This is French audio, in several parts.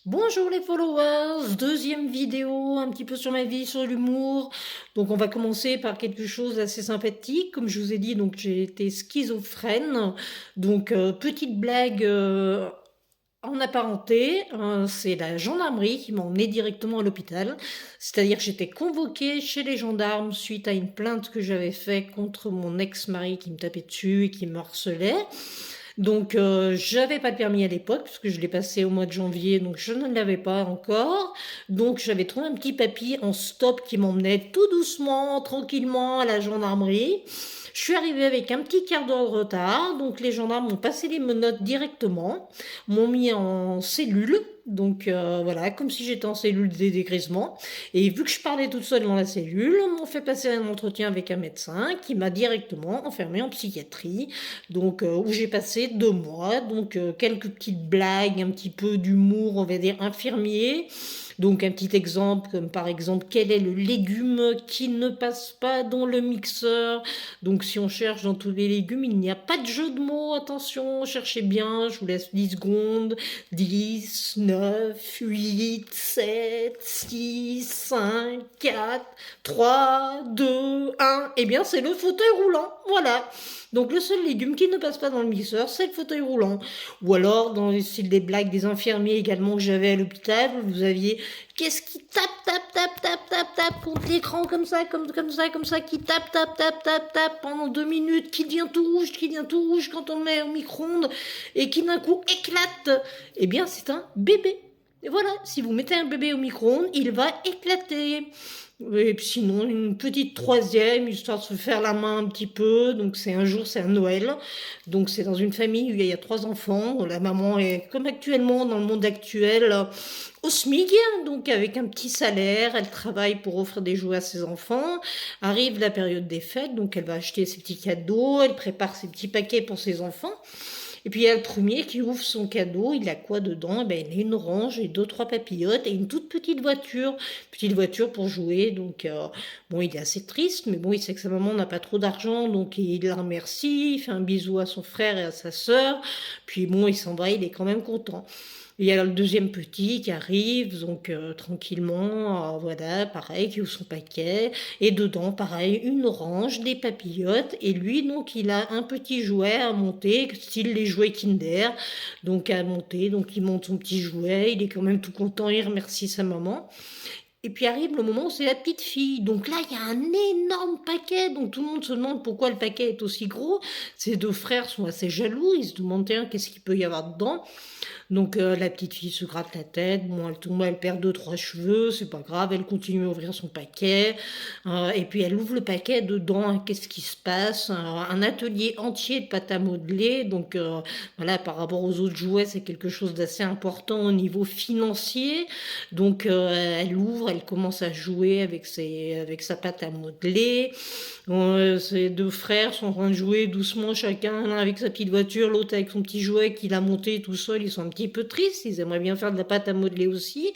Bonjour les followers, deuxième vidéo un petit peu sur ma vie, sur l'humour. Donc on va commencer par quelque chose d'assez sympathique. Comme je vous ai dit, donc j'ai été schizophrène. Donc petite blague en apparenté, c'est la gendarmerie qui m'a emmené directement à l'hôpital. C'est-à-dire que j'étais convoquée chez les gendarmes suite à une plainte que j'avais faite contre mon ex-mari qui me tapait dessus et qui me harcelait. Donc, j'avais pas de permis à l'époque, puisque je l'ai passé au mois de janvier, donc je ne l'avais pas encore. Donc, j'avais trouvé un petit papier en stop qui m'emmenait tout doucement, tranquillement à la gendarmerie. Je suis arrivée avec un petit quart d'heure de retard, donc les gendarmes m'ont passé les menottes directement, m'ont mis en cellule, donc voilà, comme si j'étais en cellule de dégrisement. Et vu que je parlais toute seule dans la cellule, m'ont fait passer un entretien avec un médecin qui m'a directement enfermée en psychiatrie, donc où j'ai passé 2 mois, donc quelques petites blagues, un petit peu d'humour, on va dire infirmier. Donc un petit exemple, comme par exemple, quel est le légume qui ne passe pas dans le mixeur? Donc si on cherche dans tous les légumes, il n'y a pas de jeu de mots, attention, cherchez bien, je vous laisse 10 secondes. 10, 9, 8, 7, 6, 5, 4, 3, 2, 1. Eh bien, c'est le fauteuil roulant. Voilà. Donc, le seul légume qui ne passe pas dans le mixeur, c'est le fauteuil roulant. Ou alors, dans le style des blagues des infirmiers également que j'avais à l'hôpital, vous aviez qu'est-ce qui tape contre l'écran comme ça, comme ça, qui tape pendant 2 minutes, qui devient tout rouge quand on le met au micro-ondes et qui d'un coup éclate. Eh bien, c'est un bébé. Et voilà, si vous mettez un bébé au micro-ondes, il va éclater. Et puis sinon, une petite troisième, histoire de se faire la main un petit peu. Donc c'est un jour, c'est un Noël. Donc c'est dans une famille où il y a 3 enfants. La maman est, comme actuellement, dans le monde actuel, au SMIC, donc avec un petit salaire. Elle travaille pour offrir des jouets à ses enfants. Arrive la période des fêtes, donc elle va acheter ses petits cadeaux. Elle prépare ses petits paquets pour ses enfants. Et puis il y a le premier qui ouvre son cadeau, il a quoi dedans? Eh ben, il a une orange et deux, trois papillotes et une toute petite voiture pour jouer. Donc bon, il est assez triste, mais bon, il sait que sa maman n'a pas trop d'argent, donc il la remercie, il fait un bisou à son frère et à sa sœur. Puis bon, il s'en va, il est quand même content. Il y a le deuxième petit qui arrive, donc tranquillement, voilà, pareil, qui ouvre son paquet. Et dedans, pareil, une orange, des papillotes. Et lui, donc, il a un petit jouet à monter, style les jouets Kinder. Donc, à monter. Donc, il monte son petit jouet. Il est quand même tout content. Il remercie sa maman. Et puis arrive le moment où c'est la petite fille. Donc là, il y a un énorme paquet. Donc tout le monde se demande pourquoi le paquet est aussi gros. Ses deux frères sont assez jaloux. Ils se demandent, tiens, qu'est-ce qu'il peut y avoir dedans? Donc la petite fille se gratte la tête, bon, elle tombe, elle perd deux, trois cheveux, c'est pas grave, elle continue à ouvrir son paquet, et puis elle ouvre le paquet, dedans, qu'est-ce qui se passe? Un atelier entier de pâte à modeler, donc voilà, par rapport aux autres jouets, c'est quelque chose d'assez important au niveau financier, donc elle ouvre, elle commence à jouer avec sa pâte à modeler, ses deux frères sont en train de jouer doucement, chacun, l'un avec sa petite voiture, l'autre avec son petit jouet qu'il a monté tout seul, ils sont un petit peu tristes, ils aimeraient bien faire de la pâte à modeler aussi.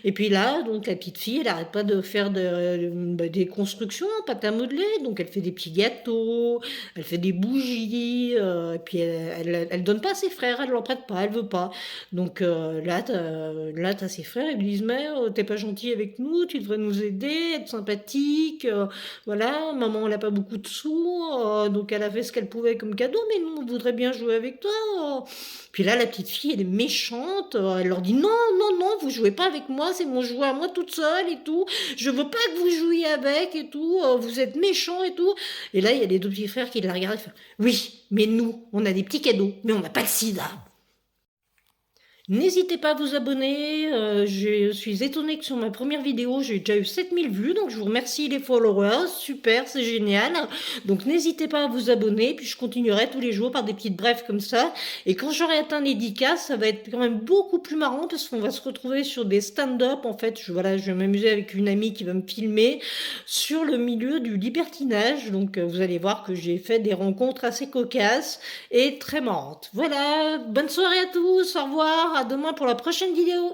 Et puis là, donc la petite fille, elle arrête pas de faire des constructions en pâte à modeler, donc elle fait des petits gâteaux, elle fait des bougies, et puis elle donne pas à ses frères, elle leur prête pas, elle veut pas. Donc là, t'as ses frères, ils lui disent, mais t'es pas gentil avec nous, tu devrais nous aider, être sympathique, voilà, maman elle a pas beaucoup de sous, donc elle a fait ce qu'elle pouvait comme cadeau, mais nous on voudrait bien jouer avec toi. Puis là la petite fille elle est méchante, elle leur dit non, non, non, vous jouez pas avec moi, c'est mon jouet à moi toute seule et tout, je veux pas que vous jouiez avec et tout, vous êtes méchants et tout. Et là il y a les deux petits frères qui la regardent et font, oui, mais nous on a des petits cadeaux, mais on n'a pas de sida. N'hésitez pas à vous abonner, je suis étonnée que sur ma première vidéo, j'ai déjà eu 7000 vues, donc je vous remercie les followers, super, c'est génial. Donc n'hésitez pas à vous abonner, puis je continuerai tous les jours par des petites brèves comme ça. Et quand j'aurai atteint les 10K, ça va être quand même beaucoup plus marrant, parce qu'on va se retrouver sur des stand-up, en fait, voilà, je vais m'amuser avec une amie qui va me filmer sur le milieu du libertinage, donc vous allez voir que j'ai fait des rencontres assez cocasses et très marrantes. Voilà, bonne soirée à tous, au revoir, à demain pour la prochaine vidéo.